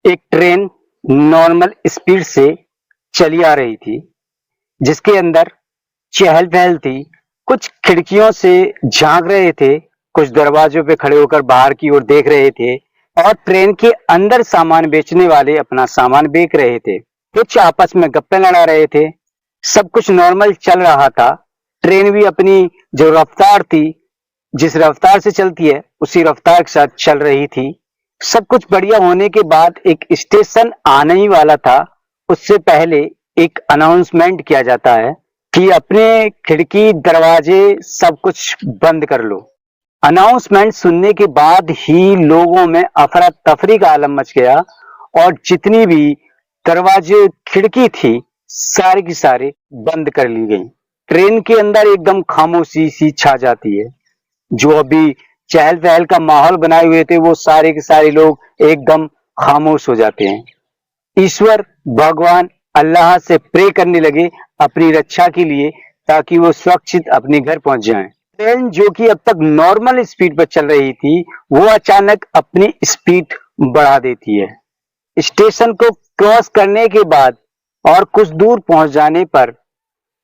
एक train normal speed से चली आ रही थी, जिसके अंदर चहल-पहल थी। कुछ खिड़कियों से झांक रहे थे, कुछ दरवाजों पे खड़े होकर बाहर की ओर देख रहे थे और ट्रेन के अंदर सामान बेचने वाले अपना सामान बेच रहे थे। कुछ आपस में गप्पे लड़ा रहे थे। सब कुछ नॉर्मल चल रहा था। ट्रेन भी अपनी जो रफ्तार थी, जिस रफ्तार से चलती है, उसी रफ्तार के साथ चल रही थी। सब कुछ बढ़िया होने के बाद एक स्टेशन आने ही वाला था। उससे पहले एक अनाउंसमेंट किया जाता है कि अपने खिड़की दरवाजे सब कुछ बंद कर लो। अनाउंसमेंट सुनने के बाद ही लोगों में अफरा तफरी का आलम मच गया और जितनी भी दरवाजे खिड़की थी सारी की सारी बंद कर ली गई। ट्रेन के अंदर एकदम खामोशी सी छा जाती है। जो अभी चहल पहल का माहौल बनाए हुए थे वो सारे के सारे लोग एकदम खामोश हो जाते हैं। ईश्वर भगवान अल्लाह से प्रे करने लगे अपनी रक्षा के लिए, ताकि वो सुरक्षित अपने घर पहुंच जाएं। ट्रेन जो कि अब तक नॉर्मल स्पीड पर चल रही थी, वो अचानक अपनी स्पीड बढ़ा देती है। स्टेशन को क्रॉस करने के बाद और कुछ दूर पहुंच जाने पर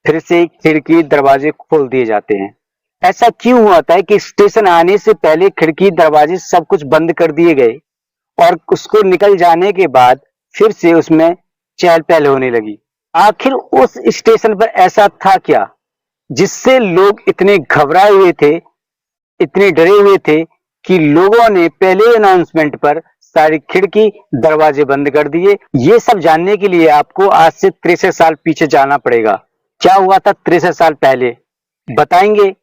फिर से खिड़की दरवाजे खोल दिए जाते हैं। ऐसा क्यों हुआ है कि स्टेशन आने से पहले खिड़की दरवाजे सब कुछ बंद कर दिए गए और उसको निकल जाने के बाद फिर से उसमें चहल पहल होने लगी। आखिर उस स्टेशन पर ऐसा था क्या जिससे लोग इतने घबराए हुए थे, इतने डरे हुए थे कि लोगों ने पहले अनाउंसमेंट पर सारी खिड़की दरवाजे बंद कर दिए। ये सब जानने के लिए आपको आज से 63 साल पीछे जाना पड़ेगा। क्या हुआ था 63 साल पहले, बताएंगे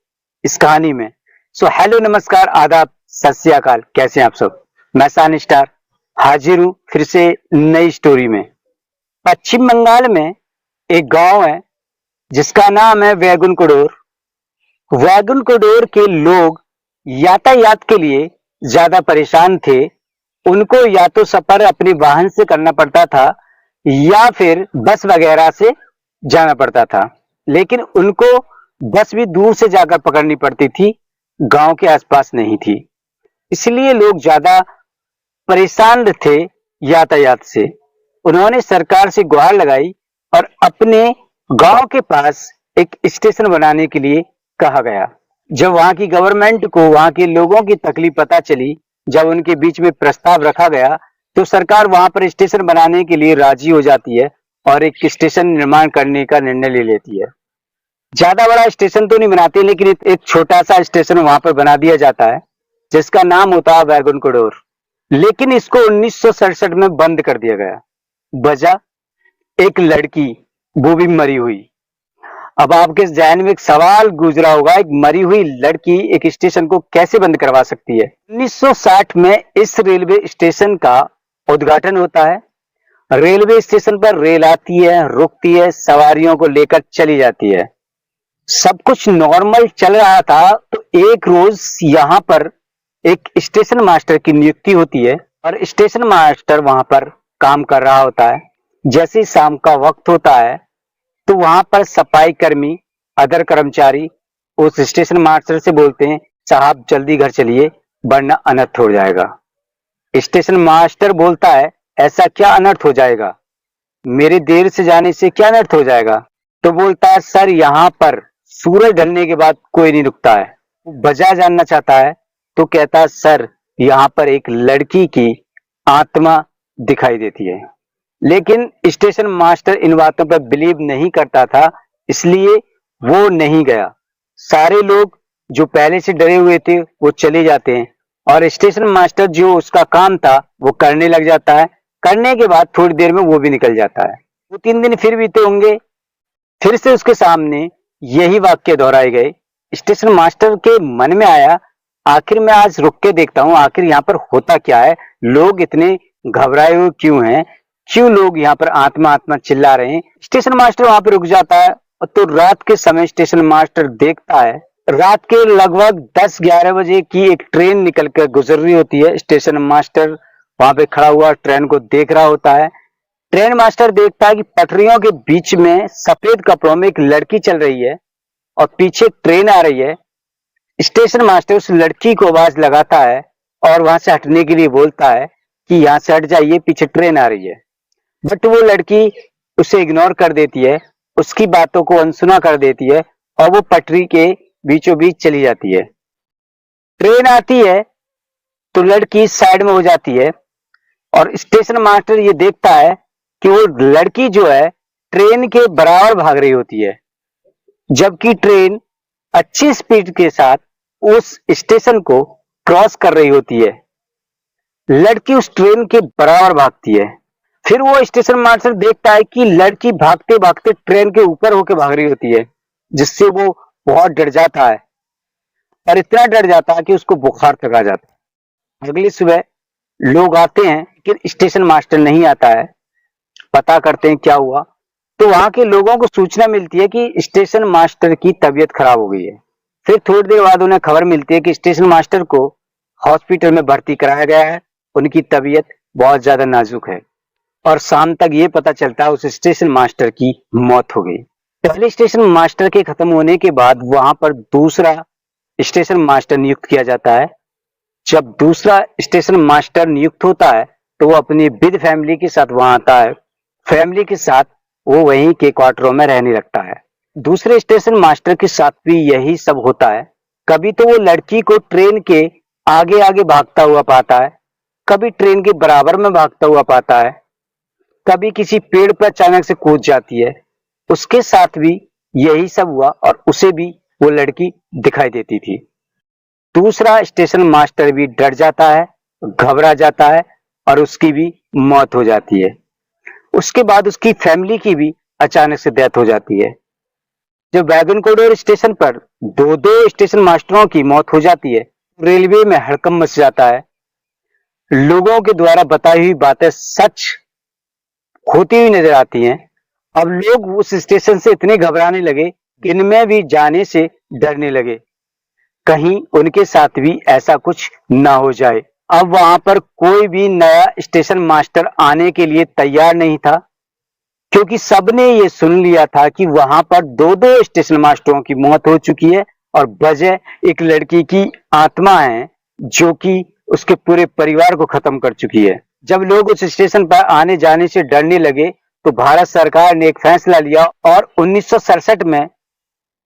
इस कहानी में। सो हेलो, नमस्कार, आदाब, सत श्री अकाल। कैसे हैं आप सब? मैं सान स्टार हाजिर हूं फिर से नई स्टोरी में। पश्चिम बंगाल में एक गांव है जिसका नाम है वैगुन कोडोर। वैगुन कोडोर के लोग यातायात के लिए ज्यादा परेशान थे। उनको या तो सफर अपने वाहन से करना पड़ता था या फिर बस वगैरह से जाना पड़ता था, लेकिन उनको बस भी दूर से जाकर पकड़नी पड़ती थी, गांव के आसपास नहीं थी। इसलिए लोग ज्यादा परेशान थे यातायात से। उन्होंने सरकार से गुहार लगाई और अपने गांव के पास एक स्टेशन बनाने के लिए कहा गया। जब वहां की गवर्नमेंट को वहां के लोगों की तकलीफ पता चली, जब उनके बीच में प्रस्ताव रखा गया, तो सरकार वहां पर स्टेशन बनाने के लिए राजी हो जाती है और एक स्टेशन निर्माण करने का निर्णय ले लेती है। ज्यादा बड़ा स्टेशन तो नहीं बनाते, लेकिन एक छोटा सा स्टेशन वहां पर बना दिया जाता है जिसका नाम होता है वैगुन कोडोर। लेकिन इसको 1967 में बंद कर दिया गया। वजह, एक लड़की, वो भी मरी हुई। अब आपके जहन में एक सवाल गुजरा होगा, एक मरी हुई लड़की एक स्टेशन को कैसे बंद करवा सकती है? 1960 में इस रेलवे स्टेशन का उद्घाटन होता है। रेलवे स्टेशन पर रेल आती है, रुकती है, सवारियों को लेकर चली जाती है। सब कुछ नॉर्मल चल रहा था, तो एक रोज यहाँ पर एक स्टेशन मास्टर की नियुक्ति होती है और स्टेशन मास्टर वहां पर काम कर रहा होता है। जैसे शाम का वक्त होता है तो वहां पर सफाई कर्मी, अदर कर्मचारी उस स्टेशन मास्टर से बोलते हैं, साहब जल्दी घर चलिए वरना अनर्थ हो जाएगा। स्टेशन मास्टर बोलता है, ऐसा क्या अनर्थ हो जाएगा? मेरे देर से जाने से क्या अनर्थ हो जाएगा? तो बोलता है, सर यहाँ पर सूरज ढलने के बाद कोई नहीं रुकता है। वजह जानना चाहता है तो कहता है, सर यहाँ पर एक लड़की की आत्मा दिखाई देती है। लेकिन स्टेशन मास्टर इन बातों पर बिलीव नहीं करता था, इसलिए वो नहीं गया। सारे लोग जो पहले से डरे हुए थे वो चले जाते हैं और स्टेशन मास्टर जो उसका काम था वो करने लग जाता है। करने के बाद थोड़ी देर में वो भी निकल जाता है। 2-3 दिन फिर बीते होंगे, फिर से उसके सामने यही वाक्य दोहराए गए। स्टेशन मास्टर के मन में आया, आखिर मैं आज रुक के देखता हूँ, आखिर यहाँ पर होता क्या है, लोग इतने घबराए हुए क्यों हैं, क्यों लोग यहाँ पर आत्मा आत्मा चिल्ला रहे हैं। स्टेशन मास्टर वहां पर रुक जाता है। तो रात के समय स्टेशन मास्टर देखता है, रात के लगभग 10-11 बजे की एक ट्रेन निकल कर गुजर रही होती है। स्टेशन मास्टर वहां पे खड़ा हुआ ट्रेन को देख रहा होता है। ट्रेन मास्टर देखता है कि पटरियों के बीच में सफेद कपड़ों में एक लड़की चल रही है और पीछे ट्रेन आ रही है। स्टेशन मास्टर उस लड़की को आवाज लगाता है और वहां से हटने के लिए बोलता है, कि यहाँ से हट जाइए, पीछे ट्रेन आ रही है। बट वो लड़की उसे इग्नोर कर देती है, उसकी बातों को अनसुना कर देती है और वो पटरी के बीचों बीच चली जाती है। ट्रेन आती है तो लड़की साइड में हो जाती है और स्टेशन मास्टर ये देखता है कि वो लड़की जो है ट्रेन के बराबर भाग रही होती है, जबकि ट्रेन अच्छी स्पीड के साथ उस स्टेशन को क्रॉस कर रही होती है। लड़की उस ट्रेन के बराबर भागती है। फिर वो स्टेशन मास्टर देखता है कि लड़की भागते भागते ट्रेन के ऊपर होकर भाग रही होती है, जिससे वो बहुत डर जाता है और इतना डर जाता है कि उसको बुखार तक आ जाता है। अगली सुबह लोग आते हैं लेकिन स्टेशन मास्टर नहीं आता है। पता करते हैं क्या हुआ, तो वहां के लोगों को सूचना मिलती है कि स्टेशन मास्टर की तबीयत खराब हो गई है। फिर थोड़ी देर बाद उन्हें खबर मिलती है कि स्टेशन मास्टर को हॉस्पिटल में भर्ती कराया गया है, उनकी तबीयत बहुत ज्यादा नाजुक है। और शाम तक ये पता चलता है उस स्टेशन मास्टर की मौत हो गई। पहले स्टेशन मास्टर के खत्म होने के बाद वहां पर दूसरा स्टेशन मास्टर नियुक्त किया जाता है। जब दूसरा स्टेशन मास्टर नियुक्त होता है तो वो अपनी विद फैमिली के साथ वहां आता है। फैमिली के साथ वो वहीं के क्वार्टरों में रहने लगता है। दूसरे स्टेशन मास्टर के साथ भी यही सब होता है। कभी तो वो लड़की को ट्रेन के आगे आगे भागता हुआ पाता है, कभी ट्रेन के बराबर में भागता हुआ पाता है, कभी किसी पेड़ पर अचानक से कूद जाती है। उसके साथ भी यही सब हुआ और उसे भी वो लड़की दिखाई देती थी। दूसरा स्टेशन मास्टर भी डर जाता है, घबरा जाता है और उसकी भी मौत हो जाती है। उसके बाद उसकी फैमिली की भी अचानक से डेथ हो जाती है। जब वैगन कोडोर स्टेशन पर दो दो स्टेशन मास्टरों की मौत हो जाती है, रेलवे में हड़कंप मच जाता है। लोगों के द्वारा बताई हुई बातें सच होती हुई नजर आती हैं। अब लोग उस स्टेशन से इतने घबराने लगे कि इनमें भी जाने से डरने लगे, कहीं उनके साथ भी ऐसा कुछ ना हो जाए। अब वहां पर कोई भी नया स्टेशन मास्टर आने के लिए तैयार नहीं था, क्योंकि सबने ये सुन लिया था कि वहां पर दो दो स्टेशन मास्टरों की मौत हो चुकी है और वजह एक लड़की की आत्मा है जो कि उसके पूरे परिवार को खत्म कर चुकी है। जब लोग उस स्टेशन पर आने जाने से डरने लगे तो भारत सरकार ने एक फैसला लिया और 1967 में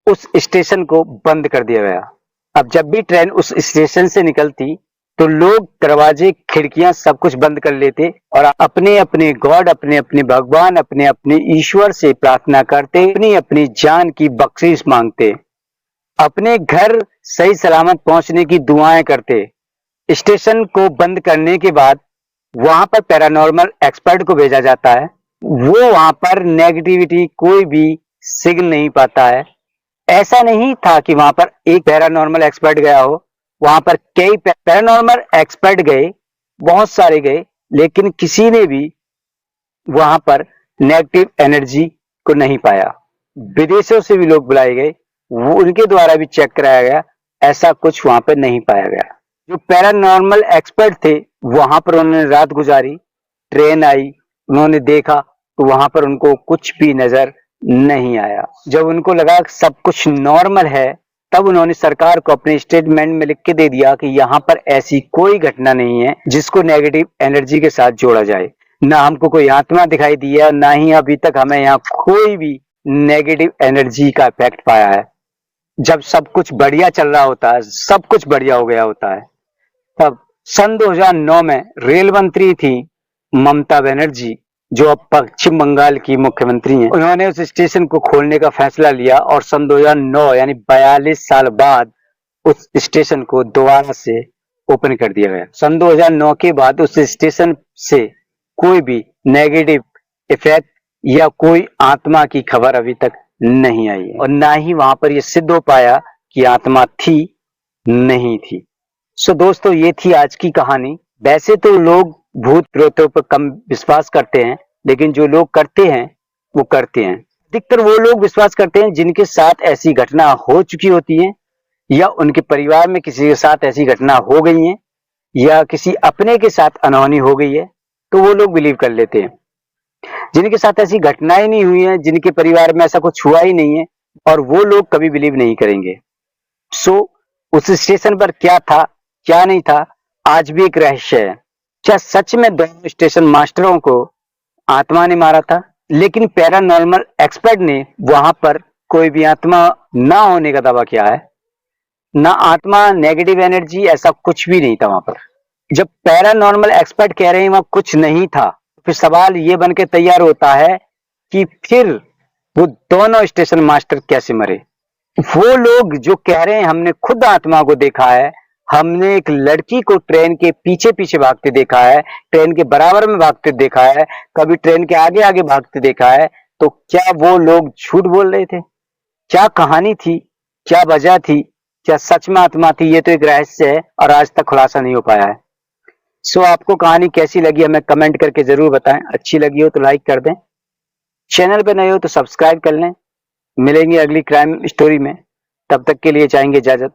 उस स्टेशन को बंद कर दिया गया। अब जब भी ट्रेन उस स्टेशन से निकलती तो लोग दरवाजे खिड़कियां सब कुछ बंद कर लेते और अपने अपने गॉड, अपने अपने भगवान, अपने अपने ईश्वर से प्रार्थना करते, अपनी अपनी जान की बख्शिश मांगते, अपने घर सही सलामत पहुंचने की दुआएं करते। स्टेशन को बंद करने के बाद वहां पर पैरानॉर्मल एक्सपर्ट को भेजा जाता है। वो वहां पर नेगेटिविटी कोई भी सिग्नल नहीं पाता है। ऐसा नहीं था कि वहां पर एक पैरानॉर्मल एक्सपर्ट गया हो, वहां पर कई पैरानॉर्मल एक्सपर्ट गए, बहुत सारे गए, लेकिन किसी ने भी वहां पर नेगेटिव एनर्जी को नहीं पाया। विदेशों से भी लोग बुलाए गए, वो उनके द्वारा भी चेक कराया गया, ऐसा कुछ वहां पर नहीं पाया गया। जो पैरानॉर्मल एक्सपर्ट थे वहां पर उन्होंने रात गुजारी, ट्रेन आई, उन्होंने देखा तो वहां पर उनको कुछ भी नजर नहीं आया। जब उनको लगा सब कुछ नॉर्मल है तब उन्होंने सरकार को अपने स्टेटमेंट में लिख के दे दिया कि यहाँ पर ऐसी कोई घटना नहीं है जिसको नेगेटिव एनर्जी के साथ जोड़ा जाए। ना हमको कोई आत्मा दिखाई दी है, ना ही अभी तक हमें यहाँ कोई भी नेगेटिव एनर्जी का इफेक्ट पाया है। जब सब कुछ बढ़िया चल रहा होता है, सब कुछ बढ़िया हो गया होता है, तब सन 2009 में रेल मंत्री थी ममता बनर्जी, जो अब पश्चिम बंगाल की मुख्यमंत्री हैं। उन्होंने उस स्टेशन को खोलने का फैसला लिया और सन 2009 यानी 42 साल बाद उस स्टेशन को दोबारा से ओपन कर दिया गया। सन 2009 के बाद उस स्टेशन से कोई भी नेगेटिव इफेक्ट या कोई आत्मा की खबर अभी तक नहीं आई है और ना ही वहां पर यह सिद्ध हो पाया कि आत्मा थी नहीं थी। सो दोस्तों, ये थी आज की कहानी। वैसे तो लोग भूत प्रेतों पर कम विश्वास करते हैं, लेकिन जो लोग करते हैं वो करते हैं। अधिकतर वो लोग विश्वास करते हैं जिनके साथ ऐसी घटना हो चुकी होती है या उनके परिवार में किसी के साथ ऐसी घटना हो गई है या किसी अपने के साथ अनहोनी हो गई है, तो वो लोग बिलीव कर लेते हैं। जिनके साथ ऐसी घटनाएं नहीं हुई है, जिनके परिवार में ऐसा कुछ हुआ ही नहीं है, और वो लोग कभी बिलीव नहीं करेंगे। सो उस स्टेशन पर क्या था क्या नहीं था आज भी एक रहस्य है। क्या सच में दोनों स्टेशन मास्टरों को आत्मा ने मारा था? लेकिन पैरानॉर्मल एक्सपर्ट ने वहां पर कोई भी आत्मा ना होने का दावा किया है, ना आत्मा, नेगेटिव एनर्जी, ऐसा कुछ भी नहीं था वहां पर। जब पैरानॉर्मल एक्सपर्ट कह रहे हैं वहां कुछ नहीं था, फिर सवाल ये बन के तैयार होता है कि फिर वो दोनों स्टेशन मास्टर कैसे मरे? वो लोग जो कह रहे हैं हमने खुद आत्मा को देखा है, हमने एक लड़की को ट्रेन के पीछे पीछे भागते देखा है, ट्रेन के बराबर में भागते देखा है, कभी ट्रेन के आगे आगे भागते देखा है, तो क्या वो लोग झूठ बोल रहे थे? क्या कहानी थी? क्या वजह थी? क्या सच में आत्मा थी? ये तो एक रहस्य है और आज तक खुलासा नहीं हो पाया है। सो आपको कहानी कैसी लगी हमें कमेंट करके जरूर बताएं। अच्छी लगी हो तो लाइक कर दें, चैनल पे नए हो तो सब्सक्राइब कर लें। मिलेंगे अगली क्राइम स्टोरी में, तब तक के लिए चाहेंगे इजाजत।